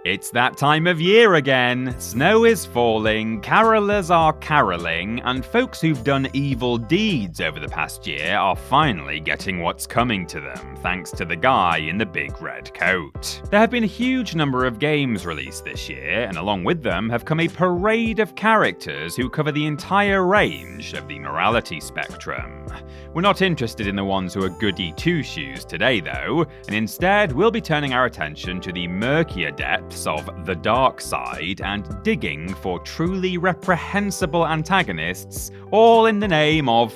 It's that time of year again. Snow is falling, carolers are caroling, and folks who've done evil deeds over the past year are finally getting what's coming to them, thanks to the guy in the big red coat. There have been a huge number of games released this year, and along with them have come a parade of characters who cover the entire range of the morality spectrum. We're not interested in the ones who are goody two-shoes today though, and instead we'll be turning our attention to the murkier depths of the dark side and digging for truly reprehensible antagonists, all in the name of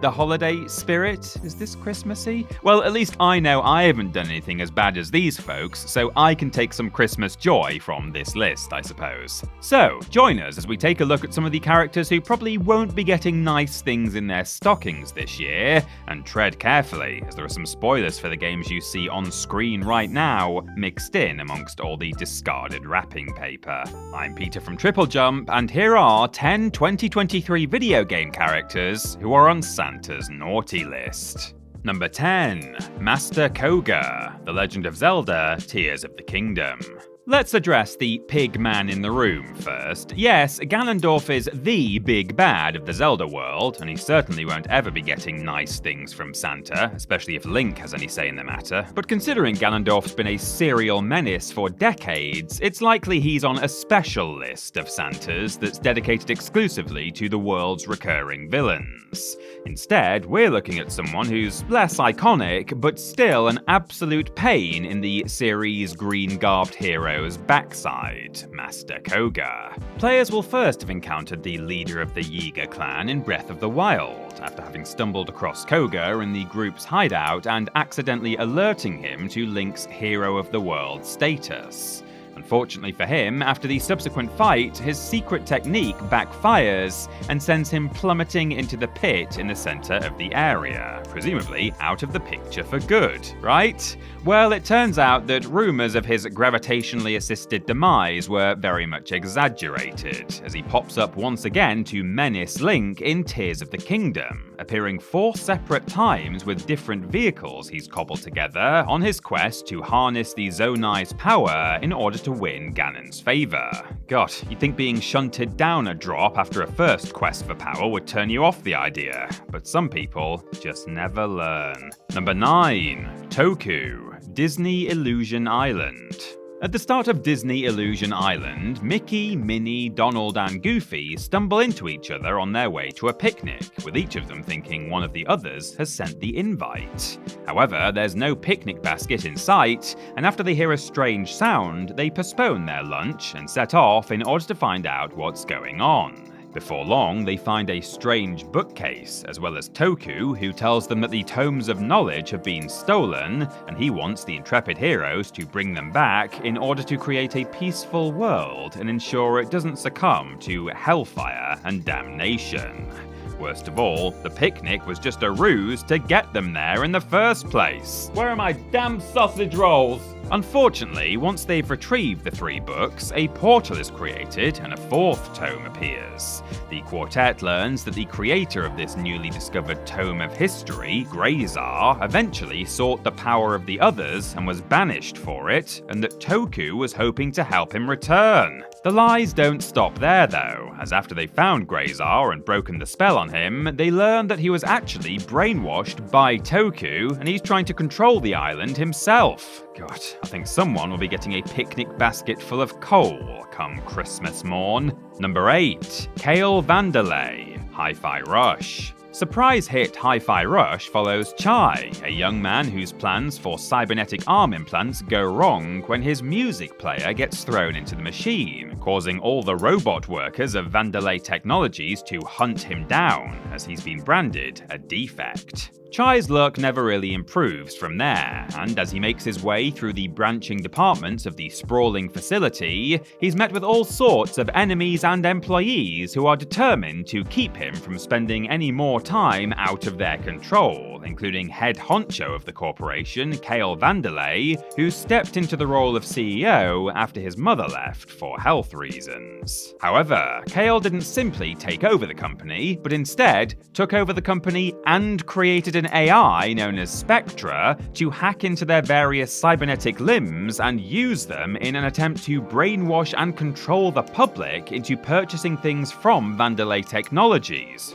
the holiday spirit? Is this Christmassy? Well, at least I know I haven't done anything as bad as these folks, so I can take some Christmas joy from this list, I suppose. So, join us as we take a look at some of the characters who probably won't be getting nice things in their stockings this year, and tread carefully, as there are some spoilers for the games you see on screen right now, mixed in amongst all the discarded wrapping paper. I'm Peter from TripleJump, and here are 10 2023 video game characters who are on Santa's naughty list. Number 10. Master Koga, The Legend of Zelda: Tears of the Kingdom. Let's address the pig man in the room first. Yes, Ganondorf is the big bad of the Zelda world, and he certainly won't ever be getting nice things from Santa, especially if Link has any say in the matter. But considering Ganondorf's been a serial menace for decades, it's likely he's on a special list of Santas that's dedicated exclusively to the world's recurring villains. Instead, we're looking at someone who's less iconic, but still an absolute pain in the series' green-garbed hero's backside, Master Koga. Players will first have encountered the leader of the Yiga clan in Breath of the Wild, after having stumbled across Koga in the group's hideout and accidentally alerting him to Link's Hero of the World status. Unfortunately for him, after the subsequent fight, his secret technique backfires and sends him plummeting into the pit in the center of the area, presumably out of the picture for good, right? Well, it turns out that rumors of his gravitationally assisted demise were very much exaggerated, as he pops up once again to menace Link in Tears of the Kingdom, appearing 4 separate times with different vehicles he's cobbled together on his quest to harness the Zonai's power in order to win Ganon's favor. God, you'd think being shunted down a drop after a first quest for power would turn you off the idea, but some people just never learn. Number 9. Toku, Disney Illusion Island. At the start of Disney Illusion Island, Mickey, Minnie, Donald, and Goofy stumble into each other on their way to a picnic, with each of them thinking one of the others has sent the invite. However, there's no picnic basket in sight, and after they hear a strange sound, they postpone their lunch and set off in order to find out what's going on. Before long, they find a strange bookcase, as well as Toku, who tells them that the tomes of knowledge have been stolen, and he wants the intrepid heroes to bring them back in order to create a peaceful world and ensure it doesn't succumb to hellfire and damnation. Worst of all, the picnic was just a ruse to get them there in the first place. Where are my damn sausage rolls? Unfortunately, once they've retrieved the 3 books, a portal is created and a 4th tome appears. The quartet learns that the creator of this newly discovered tome of history, Grayzar, eventually sought the power of the others and was banished for it, and that Toku was hoping to help him return. The lies don't stop there though, as after they found Grayzar and broken the spell on him, they learn that he was actually brainwashed by Toku and he's trying to control the island himself. God, I think someone will be getting a picnic basket full of coal come Christmas morn. Number 8. Kale Vanderlei, Hi-Fi Rush. Surprise hit Hi-Fi Rush follows Chai, a young man whose plans for cybernetic arm implants go wrong when his music player gets thrown into the machine, causing all the robot workers of Vanderlei Technologies to hunt him down, as he's been branded a defect. Chai's luck never really improves from there, and as he makes his way through the branching departments of the sprawling facility, he's met with all sorts of enemies and employees who are determined to keep him from spending any more time out of their control, including head honcho of the corporation, Cale Vanderlei, who stepped into the role of CEO after his mother left for health reasons. However, Cale didn't simply take over the company, but instead took over the company and created an AI known as Spectra to hack into their various cybernetic limbs and use them in an attempt to brainwash and control the public into purchasing things from Vanderlei Technologies.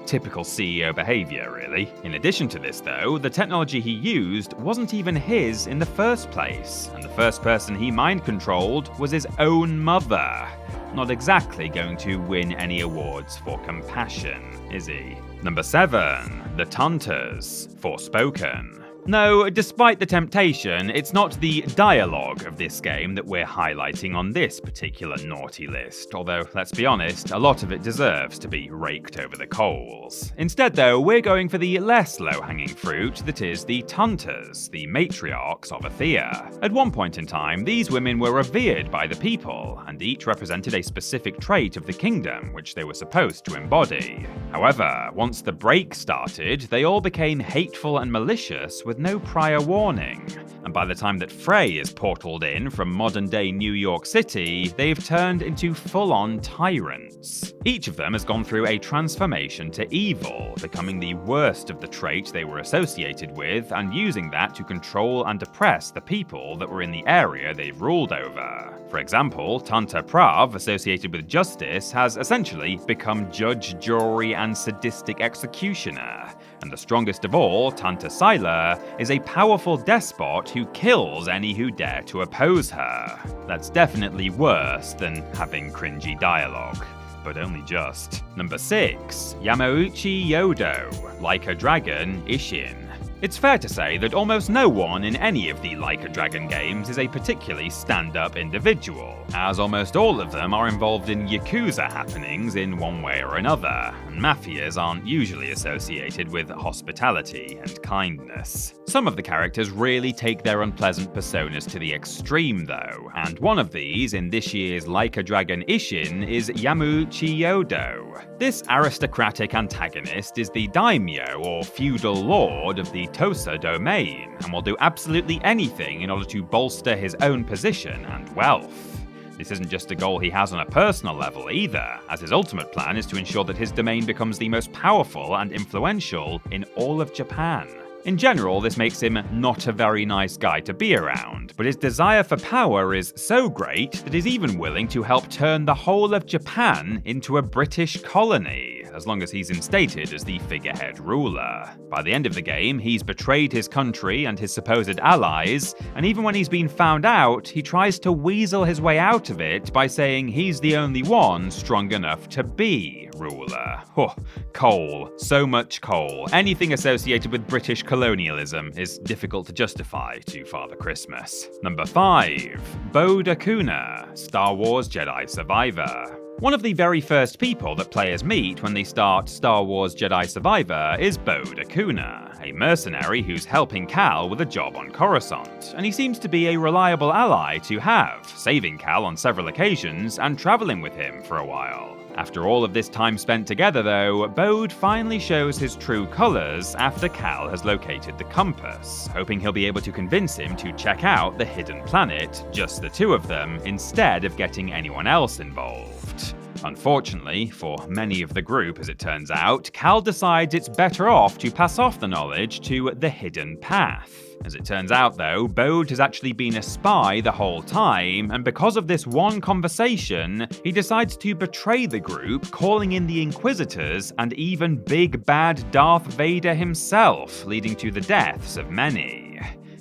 Typical CEO behavior, really. In addition to this, though, the technology he used wasn't even his in the first place, and the first person he mind-controlled was his own mother. Not exactly going to win any awards for compassion, is he? Number 7. The Tantas. Forspoken. No, despite the temptation, it's not the dialogue of this game that we're highlighting on this particular naughty list, although, let's be honest, a lot of it deserves to be raked over the coals. Instead, though, we're going for the less low-hanging fruit that is the Tantas, the matriarchs of Athea. At one point in time, these women were revered by the people, and each represented a specific trait of the kingdom which they were supposed to embody. However, once the break started, they all became hateful and malicious with no prior warning, and by the time that Frey is portaled in from modern-day New York City, they've turned into full-on tyrants. Each of them has gone through a transformation to evil, becoming the worst of the trait they were associated with, and using that to control and oppress the people that were in the area they've ruled over. For example, Tanta Prav, associated with justice, has essentially become judge, jury, and sadistic executioner. And the strongest of all, Tanta Sila, is a powerful despot who kills any who dare to oppose her. That's definitely worse than having cringy dialogue. But only just. Number 6. Yamauchi Yodo, Like a Dragon Ishin. It's fair to say that almost no one in any of the Like a Dragon games is a particularly stand-up individual, as almost all of them are involved in Yakuza happenings in one way or another, and mafias aren't usually associated with hospitality and kindness. Some of the characters really take their unpleasant personas to the extreme though, and one of these in this year's Like a Dragon Ishin is Yamauchi Yodo. This aristocratic antagonist is the daimyo or feudal lord of the Tosa domain, and will do absolutely anything in order to bolster his own position and wealth. This isn't just a goal he has on a personal level either, as his ultimate plan is to ensure that his domain becomes the most powerful and influential in all of Japan. In general, this makes him not a very nice guy to be around, but his desire for power is so great that he's even willing to help turn the whole of Japan into a British colony, as long as he's instated as the figurehead ruler. By the end of the game, he's betrayed his country and his supposed allies, and even when he's been found out, he tries to weasel his way out of it by saying he's the only one strong enough to be ruler. Oh, coal. So much coal. Anything associated with British colonialism is difficult to justify to Father Christmas. Number 5. Bode Akuna, Star Wars Jedi Survivor. One of the very first people that players meet when they start Star Wars Jedi Survivor is Bode Akuna, a mercenary who's helping Cal with a job on Coruscant, and he seems to be a reliable ally to have, saving Cal on several occasions and traveling with him for a while. After all of this time spent together though, Bode finally shows his true colours after Cal has located the compass, hoping he'll be able to convince him to check out the hidden planet, just the two of them, instead of getting anyone else involved. Unfortunately, for many of the group as it turns out, Cal decides it's better off to pass off the knowledge to the hidden path. As it turns out though, Bode has actually been a spy the whole time, and because of this one conversation, he decides to betray the group, calling in the Inquisitors and even big bad Darth Vader himself, leading to the deaths of many.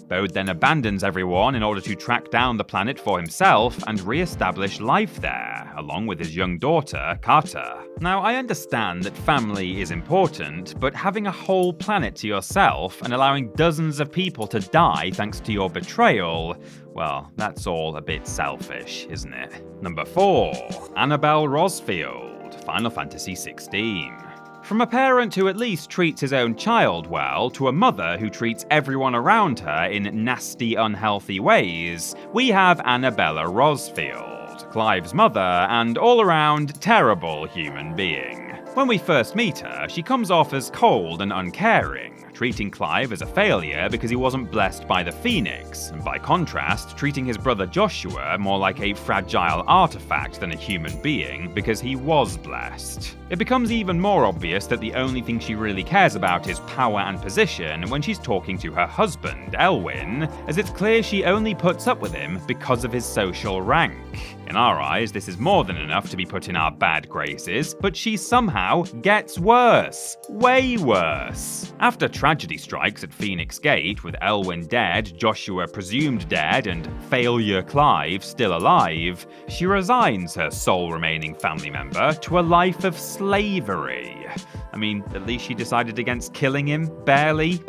Bode then abandons everyone in order to track down the planet for himself and re-establish life there, along with his young daughter, Carter. Now, I understand that family is important, but having a whole planet to yourself and allowing dozens of people to die thanks to your betrayal, well, that's all a bit selfish, isn't it? Number 4. Annabelle Rosfield, Final Fantasy XVI. From a parent who at least treats his own child well, to a mother who treats everyone around her in nasty, unhealthy ways, we have Annabella Rosfield, Clive's mother, and all-around terrible human being. When we first meet her, she comes off as cold and uncaring, treating Clive as a failure because he wasn't blessed by the Phoenix, and by contrast, treating his brother Joshua more like a fragile artifact than a human being because he was blessed. It becomes even more obvious that the only thing she really cares about is power and position when she's talking to her husband, Elwyn, as it's clear she only puts up with him because of his social rank. In our eyes, this is more than enough to be put in our bad graces, but she somehow gets worse. Way worse. After tragedy strikes at Phoenix Gate, with Elwyn dead, Joshua presumed dead, and failure Clive still alive, she resigns her sole remaining family member to a life of slavery. I mean, at least she decided against killing him, barely,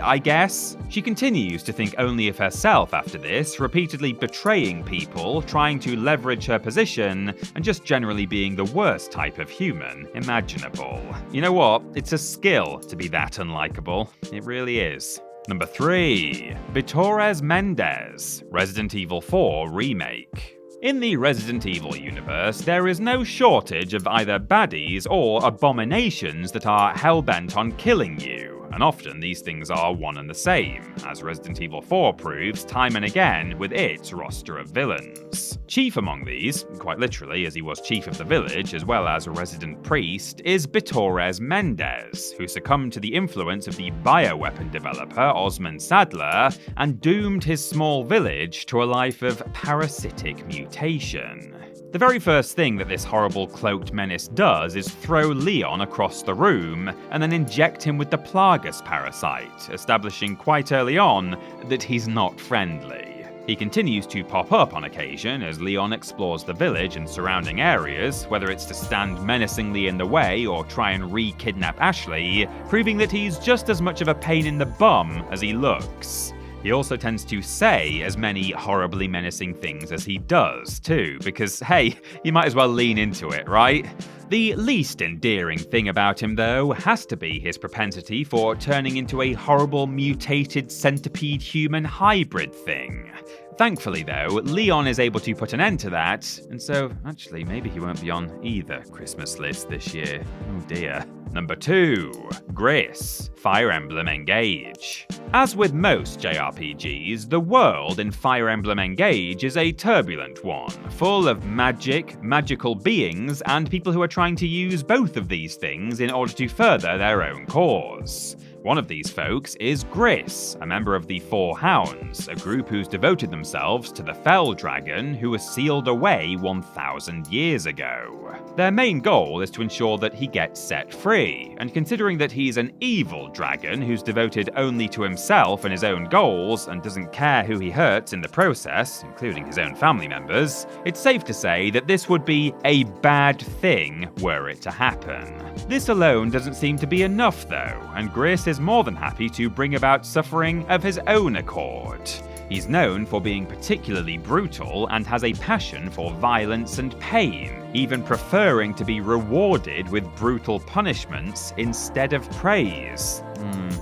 I guess. She continues to think only of herself after this, repeatedly betraying people, trying to leverage her position, and just generally being the worst type of human imaginable. You know what? It's a skill to be that unlikable. It really is. Number 3. Vitores Mendez, Resident Evil 4 Remake. In the Resident Evil universe, there is no shortage of either baddies or abominations that are hellbent on killing you. And often these things are one and the same, as Resident Evil 4 proves time and again with its roster of villains. Chief among these, quite literally as he was chief of the village as well as a resident priest, is Vitores Mendez, who succumbed to the influence of the bioweapon developer Osman Sadler and doomed his small village to a life of parasitic mutation. The very first thing that this horrible cloaked menace does is throw Leon across the room and then inject him with the Plagas parasite, establishing quite early on that he's not friendly. He continues to pop up on occasion as Leon explores the village and surrounding areas, whether it's to stand menacingly in the way or try and re-kidnap Ashley, proving that he's just as much of a pain in the bum as he looks. He also tends to say as many horribly menacing things as he does, too, because, hey, you might as well lean into it, right? The least endearing thing about him, though, has to be his propensity for turning into a horrible mutated centipede-human hybrid thing. Thankfully, though, Leon is able to put an end to that, and so, actually, maybe he won't be on either Christmas list this year. Oh dear. Number 2. Gris, Fire Emblem Engage. As with most JRPGs, the world in Fire Emblem Engage is a turbulent one, full of magic, magical beings, and people who are trying to use both of these things in order to further their own cause. One of these folks is Gris, a member of the Four Hounds, a group who's devoted themselves to the Fell Dragon who was sealed away 1,000 years ago. Their main goal is to ensure that he gets set free, and considering that he's an evil dragon who's devoted only to himself and his own goals and doesn't care who he hurts in the process, including his own family members, it's safe to say that this would be a bad thing were it to happen. This alone doesn't seem to be enough though, and Gris is more than happy to bring about suffering of his own accord. He's known for being particularly brutal and has a passion for violence and pain, even preferring to be rewarded with brutal punishments instead of praise.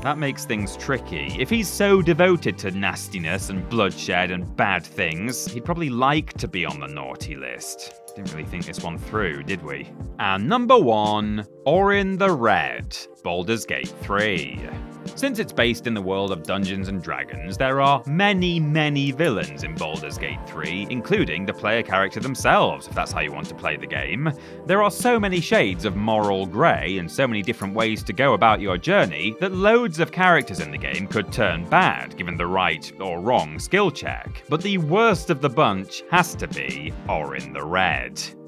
That makes things tricky. If he's so devoted to nastiness and bloodshed and bad things, he'd probably like to be on the naughty list. Didn't really think this one through, did we? And number 1, Orin the Red, Baldur's Gate 3. Since it's based in the world of Dungeons & Dragons, there are many, many villains in Baldur's Gate 3, including the player character themselves, if that's how you want to play the game. There are so many shades of moral grey and so many different ways to go about your journey that loads of characters in the game could turn bad, given the right or wrong skill check. But the worst of the bunch has to be Orin the Red.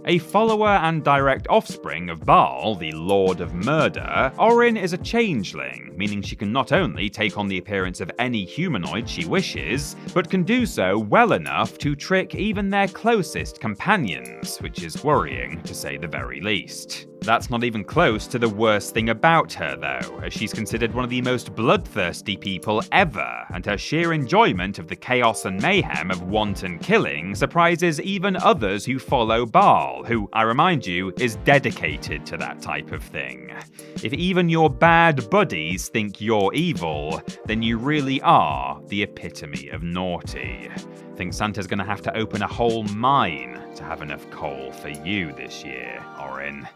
A follower and direct offspring of Baal, the Lord of Murder, Orin is a changeling, meaning she can not only take on the appearance of any humanoid she wishes, but can do so well enough to trick even their closest companions, which is worrying, to say the very least. That's not even close to the worst thing about her, though, as she's considered one of the most bloodthirsty people ever, and her sheer enjoyment of the chaos and mayhem of wanton killing surprises even others who follow Baal, who, I remind you, is dedicated to that type of thing. If even your bad buddies think you're evil, then you really are the epitome of naughty. I think Santa's gonna have to open a whole mine to have enough coal for you this year, Orin.